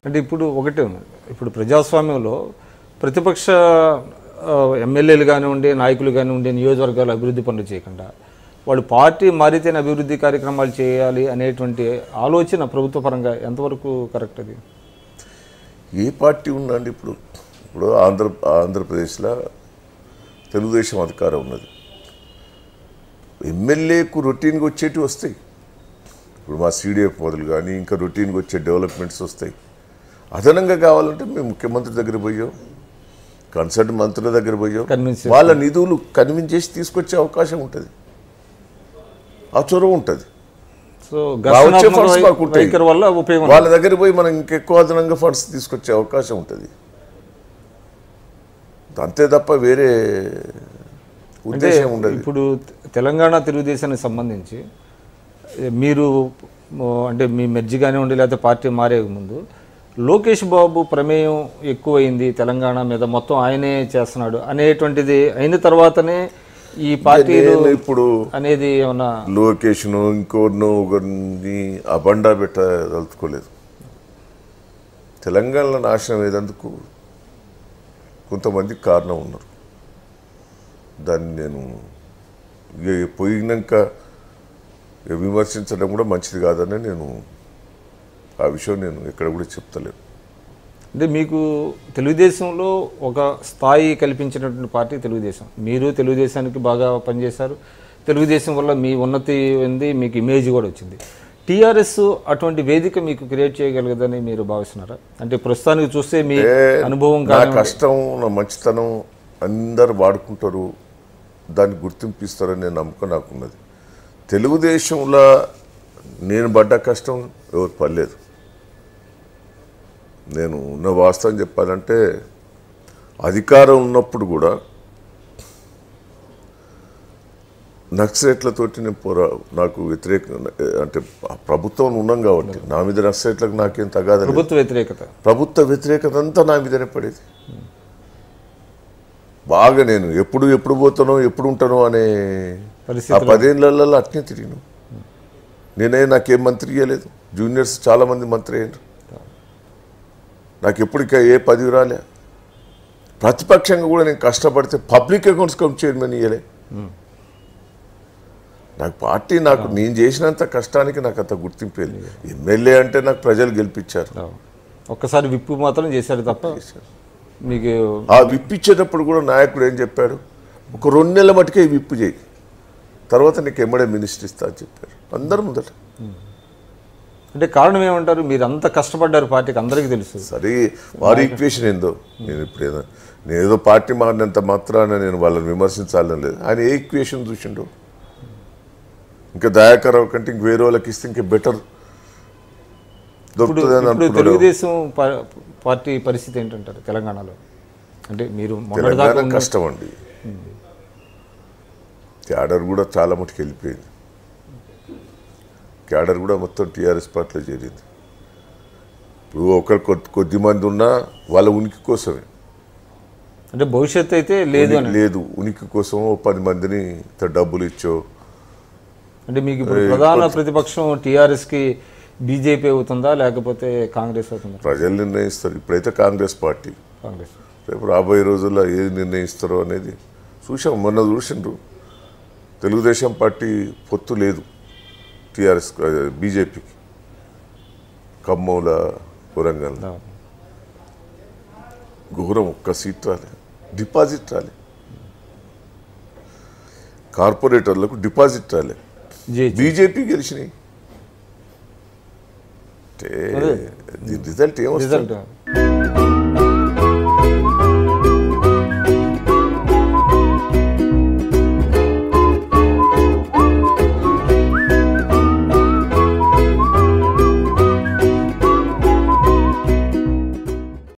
అంటే ఇప్పుడు ప్రజాస్వామ్యంలో ప్రతిపక్ష ఎమ్మెల్యేలు కానివ్వండి, నాయకులు కానివ్వండి, నియోజకవర్గాలు అభివృద్ధి పనులు చేయకుండా వాళ్ళు పార్టీ మారితేనే అభివృద్ధి కార్యక్రమాలు చేయాలి అనేటువంటి ఆలోచన ప్రభుత్వ పరంగా ఎంతవరకు కరెక్ట్? అది ఏ పార్టీ ఉందండి? ఇప్పుడు ఆంధ్రప్రదేశ్లో తెలుగుదేశం అధికారం ఉన్నది. ఎమ్మెల్యేకు రొటీన్గా వచ్చేటివి వస్తాయి. ఇప్పుడు మా CDF మొదలు కానీ ఇంకా రొటీన్గా వచ్చే డెవలప్మెంట్స్ వస్తాయి. అదనంగా కావాలంటే మేము ముఖ్యమంత్రి దగ్గర పోయాం, కన్సర్న్ మంత్రుల దగ్గర పోయాం, వాళ్ళ నిధులు కన్విన్స్ చేసి తీసుకొచ్చే అవకాశం ఉంటుంది, ఆ చొరవ ఉంటుంది. వాళ్ళ దగ్గర పోయి మనం ఇంకెక్కువ అదనంగా ఫండ్స్ తీసుకొచ్చే అవకాశం ఉంటుంది. అంతే తప్ప వేరే ఉద్దేశం ఉండదు. ఇప్పుడు తెలంగాణ తెలుగుదేశానికి సంబంధించి మీరు అంటే మీ మెర్జీ కానివ్వండి లేకపోతే పార్టీ మారే ముందు లోకేష్ బాబు ప్రమేయం ఎక్కువైంది తెలంగాణ మీద, మొత్తం ఆయనే చేస్తున్నాడు అనేటువంటిది అయిన తర్వాతనే ఈ పార్టీ ఇప్పుడు అనేది ఏమన్నా లోకేష్ను ఇంకోరినో ఒకరిని అబండా పెట్టదలుచుకోలేదు. తెలంగాణలో నాశనం అయ్యేందుకు కొంతమంది కారణం ఉన్నారు. దాన్ని నేను పోయినాక విమర్శించడం కూడా మంచిది కాదని నేను ఆ విషయం నేను ఎక్కడ కూడా చెప్తలేను. అంటే మీకు తెలుగుదేశంలో ఒక స్థాయి కల్పించినటువంటి పార్టీ తెలుగుదేశం. మీరు తెలుగుదేశానికి బాగా పనిచేశారు, తెలుగుదేశం వల్ల మీ ఉన్నతి ఉంది, మీకు ఇమేజ్ కూడా వచ్చింది. టీఆర్ఎస్ అటువంటి వేదిక మీకు క్రియేట్ చేయగలగదని మీరు భావిస్తున్నారా? అంటే ప్రస్తుతానికి చూస్తే మీ అనుభవం, నా కష్టం, నా మంచితనం అందరు వాడుకుంటారు, దాన్ని గుర్తింపిస్తారని నేను నమ్మకం నాకున్నది. తెలుగుదేశంలో నేను పడ్డ కష్టం ఎవరు పడలేదు. నేను ఉన్న వాస్తవం చెప్పాలంటే అధికారం ఉన్నప్పుడు కూడా నక్సలైట్లతోటి నేను నాకు వ్యతిరేకంగా, అంటే ప్రభుత్వం ఉన్నాం కాబట్టి నా మీద నక్సలైట్లకు నాకేం తగాదు. ప్రభుత్వ వ్యతిరేకత అంతా నా మీదనే పడేది. బాగా నేను ఎప్పుడు పోతానో ఎప్పుడు ఉంటానో అనే ఆ 10 ఏళ్ళల్లో అట్నే తిరిగినాను. నాకేం మంత్రి ఇవ్వలేదు. జూనియర్స్ చాలామంది మంత్రి అయ్యారు. నాకు ఎప్పటికీ ఏ పదవి రాలే. ప్రతిపక్షంగా కూడా నేను కష్టపడితే పబ్లిక్ అకౌంట్స్ కమిటీ చైర్మన్ ఇవ్వలే. నాకు పార్టీ నేను చేసినంత కష్టానికి నాకు అంత గుర్తింపు. ఎమ్మెల్యే అంటే నాకు ప్రజలు గెలిపించారు. ఒక్కసారి విప్పు మాత్రం చేశారు తప్ప మీకు ఆ విప్పిచ్చేటప్పుడు కూడా నాయకుడు ఏం చెప్పాడు, ఒక 2 నెలల మటుకే విప్పు చేయి, తర్వాత నీకు ఎమ్మడే మినిస్టర్ ఇస్తా అని చెప్పారు అందరు ముందట. అంటే కారణం ఏమంటారు? మీరు అంత కష్టపడ్డారు, పార్టీకి అందరికీ తెలుసు. సరే వారి ఈక్వేషన్ ఏందో, నేను ఏదో పార్టీ మారినంత మాత్రాన నేను వాళ్ళని విమర్శించాలని లేదు. ఆయన ఏ ఈక్వేషన్ చూసిండో, ఇంకా దయాకరావు కంటే ఇంక వేరే వాళ్ళకి ఇస్తే ఇంకా బెటర్ దొరుకుతుంది. తెలుగుదేశం పార్టీ పరిస్థితి ఏంటంటారు తెలంగాణలో? అంటే మీరు తెలంగాణ కష్టం అండి. క్యాడర్ కూడా చాలా మటుకు వెళ్ళిపోయింది. క్యాడర్ కూడా మొత్తం టీఆర్ఎస్ పార్టీలో చేరింది. ఇప్పుడు కొద్ది మంది ఉన్నా వాళ్ళ ఉనికి కోసమే, అంటే భవిష్యత్తు అయితే లేదు, ఉనికి కోసం 10 మందిని డబ్బులు ఇచ్చో. అంటే మీకు ప్రధాన ప్రతిపక్షం టీఆర్ఎస్కి బీజేపీ అవుతుందా లేకపోతే కాంగ్రెస్ అవుతుందా? ప్రజలు నిర్ణయిస్తారు. ఇప్పుడైతే కాంగ్రెస్ పార్టీ. రేపు రాబోయే రోజుల్లో ఏది నిర్ణయిస్తారో అనేది చూసాం. మొన్న చూసిండ్రు, తెలుగుదేశం పార్టీ పొత్తు లేదు టీఆర్ఎస్ బీజేపీకి. ఖమ్మంల, వరంగల్ ఘోరం, ఒక్క సీట్ రాలే, డిపాజిట్ రాలే, కార్పొరేటర్లకు డిపాజిట్ రాలే, బీజేపీ గెలిచినాయి. అంటే దీని రిజల్ట్ ఏమొస్తుంది?